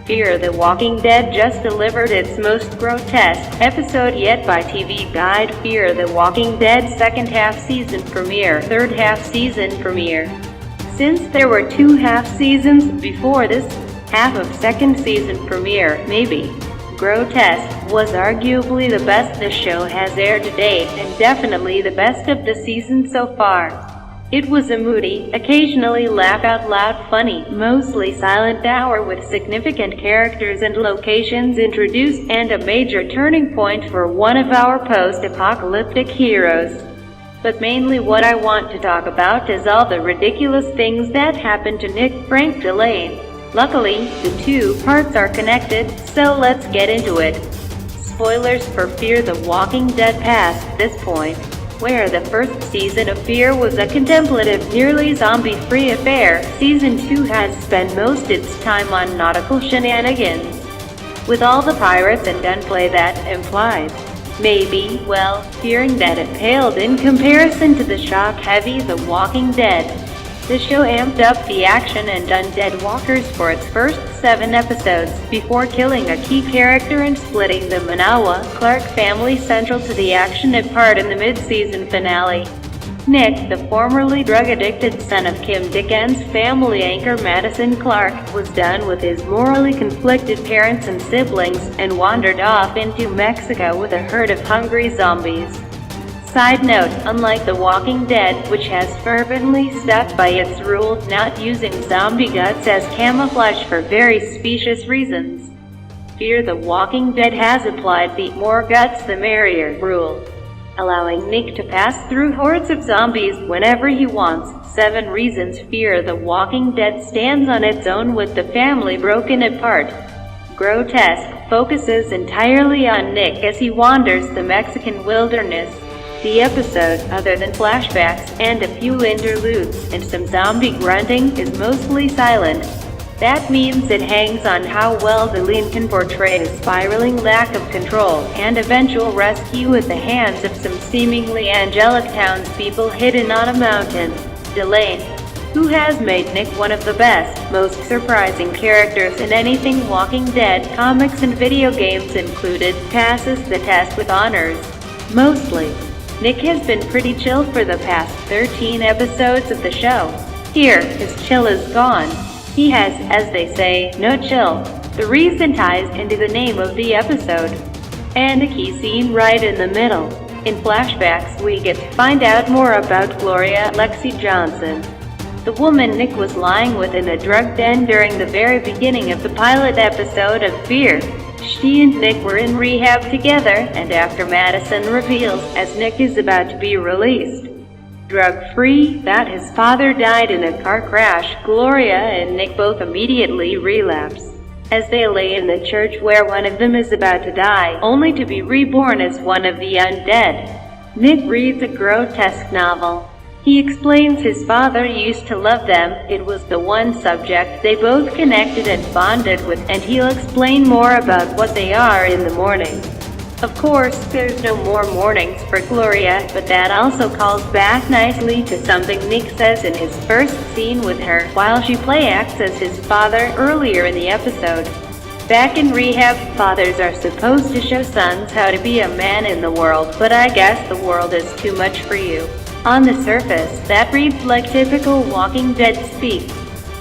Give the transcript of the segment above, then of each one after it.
Fear the Walking Dead just delivered its most grotesque episode yet by TV Guide. Fear the Walking Dead second half season premiere, third half season premiere. Since there were 2 half seasons before this, half of second season premiere, maybe. Grotesque was arguably the best the show has aired to date, and definitely the best of the season so far. It was a moody, occasionally laugh-out-loud funny, mostly silent hour with significant characters and locations introduced and a major turning point for one of our post-apocalyptic heroes. But mainly what I want to talk about is all the ridiculous things that happened to Nick Frank Delane. Luckily, the 2 parts are connected, so let's get into it. Spoilers for Fear the Walking Dead past this point. Where the first season of Fear was a contemplative, nearly zombie-free affair, Season 2 has spent most its time on nautical shenanigans, with all the pirates and gunplay that implied. Maybe, well, fearing that it paled in comparison to the shock-heavy The Walking Dead. The show amped up the action and undead walkers for its first 7 episodes, before killing a key character and splitting the Manawa-Clark family central to the action at part in the mid-season finale. Nick, the formerly drug-addicted son of Kim Dickens' family anchor Madison Clark, was done with his morally conflicted parents and siblings, and wandered off into Mexico with a herd of hungry zombies. Side note, unlike The Walking Dead, which has fervently stuck by its rule not using zombie guts as camouflage for very specious reasons, Fear the Walking Dead has applied the more guts the merrier rule, allowing Nick to pass through hordes of zombies whenever he wants. 7 reasons Fear the Walking Dead stands on its own with the family broken apart. Grotesque focuses entirely on Nick as he wanders the Mexican wilderness. The episode, other than flashbacks and a few interludes and some zombie grunting, is mostly silent. That means it hangs on how well Delane can portray his spiraling lack of control and eventual rescue at the hands of some seemingly angelic townspeople hidden on a mountain. Delane, who has made Nick one of the best, most surprising characters in anything Walking Dead, comics and video games included, passes the test with honors. Mostly. Nick has been pretty chill for the past 13 episodes of the show. Here, his chill is gone. He has, as they say, no chill. The reason ties into the name of the episode. And a key scene right in the middle. In flashbacks, we get to find out more about Gloria Lexi Johnson, the woman Nick was lying with in a drug den during the very beginning of the pilot episode of Fear. She and Nick were in rehab together, and after Madison reveals, as Nick is about to be released, drug-free, that his father died in a car crash, Gloria and Nick both immediately relapse, as they lay in the church where one of them is about to die, only to be reborn as one of the undead. Nick reads a grotesque novel. He explains his father used to love them, it was the one subject they both connected and bonded with, and he'll explain more about what they are in the morning. Of course, there's no more mornings for Gloria, but that also calls back nicely to something Nick says in his first scene with her, while she play-acts as his father earlier in the episode. Back in rehab, fathers are supposed to show sons how to be a man in the world, but I guess the world is too much for you. On the surface, that reads like typical Walking Dead speak.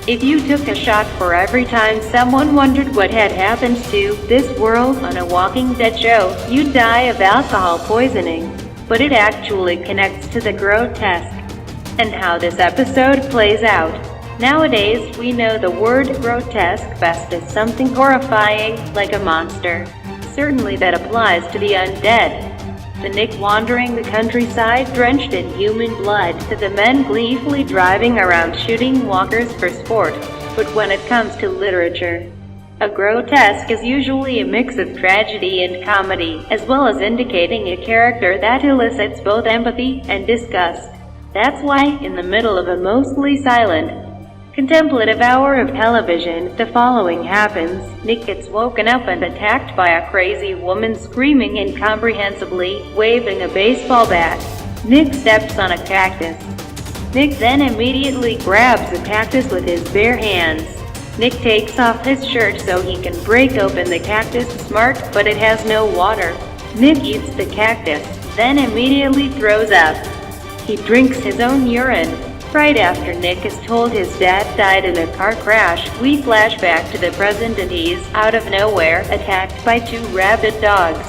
If you took a shot for every time someone wondered what had happened to this world on a Walking Dead show, you'd die of alcohol poisoning. But it actually connects to the grotesque, and how this episode plays out. Nowadays, we know the word grotesque best as something horrifying, like a monster. Certainly that applies to the undead. The Nick wandering the countryside drenched in human blood, to the men gleefully driving around shooting walkers for sport. But when it comes to literature, a grotesque is usually a mix of tragedy and comedy, as well as indicating a character that elicits both empathy and disgust. That's why, in the middle of a mostly silent, contemplative hour of television, the following happens. Nick gets woken up and attacked by a crazy woman screaming incomprehensibly, waving a baseball bat. Nick steps on a cactus. Nick then immediately grabs the cactus with his bare hands. Nick takes off his shirt so he can break open the cactus. Smart, but it has no water. Nick eats the cactus, then immediately throws up. He drinks his own urine. Right after Nick is told his dad died in a car crash, we flash back to the present and he's, out of nowhere, attacked by 2 rabid dogs.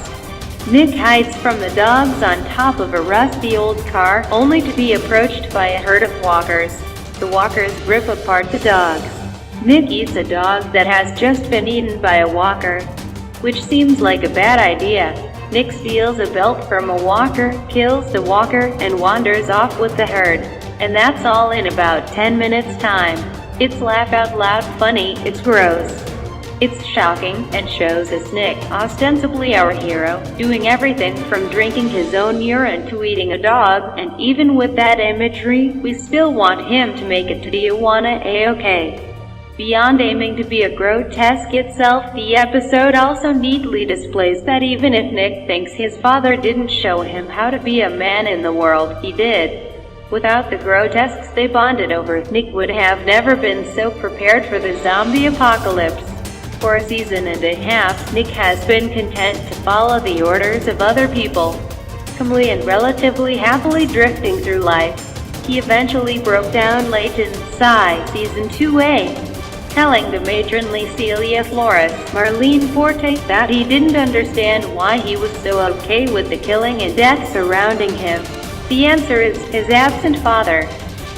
Nick hides from the dogs on top of a rusty old car, only to be approached by a herd of walkers. The walkers rip apart the dogs. Nick eats a dog that has just been eaten by a walker, which seems like a bad idea. Nick steals a belt from a walker, kills the walker, and wanders off with the herd. And that's all in about 10 minutes time. It's laugh out loud funny, it's gross. It's shocking, and shows us Nick, ostensibly our hero, doing everything from drinking his own urine to eating a dog, and even with that imagery, we still want him to make it to Tijuana A-OK. Beyond aiming to be a grotesque itself, the episode also neatly displays that even if Nick thinks his father didn't show him how to be a man in the world, he did. Without the grotesques they bonded over, Nick would have never been so prepared for the zombie apocalypse. For a season and a half, Nick has been content to follow the orders of other people, calmly and relatively happily drifting through life. He eventually broke down late in Season 2A, telling the matronly Celia Flores, Marlene Forte, that he didn't understand why he was so okay with the killing and death surrounding him. The answer is his absent father.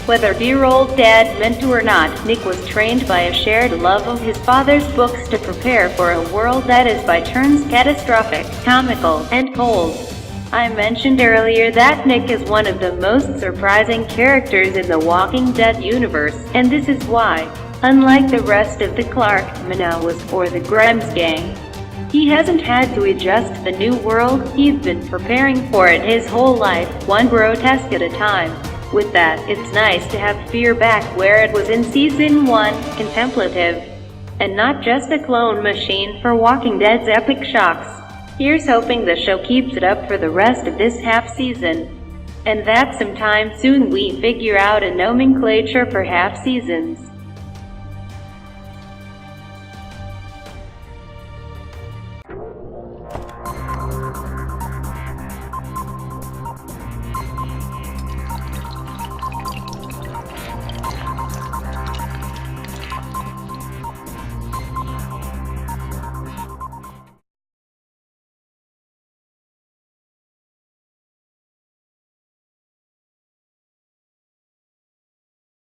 Whether dear old dad meant to or not, Nick was trained by a shared love of his father's books to prepare for a world that is by turns catastrophic, comical, and cold. I mentioned earlier that Nick is one of the most surprising characters in the Walking Dead universe, and this is why. Unlike the rest of the Clark, Manoas, or the Grimes gang, he hasn't had to adjust to the new world. He's been preparing for it his whole life, one grotesque at a time. With that, it's nice to have fear back where it was in Season 1, contemplative, and not just a clone machine for Walking Dead's epic shocks. Here's hoping the show keeps it up for the rest of this half season, and that sometime soon we figure out a nomenclature for half seasons.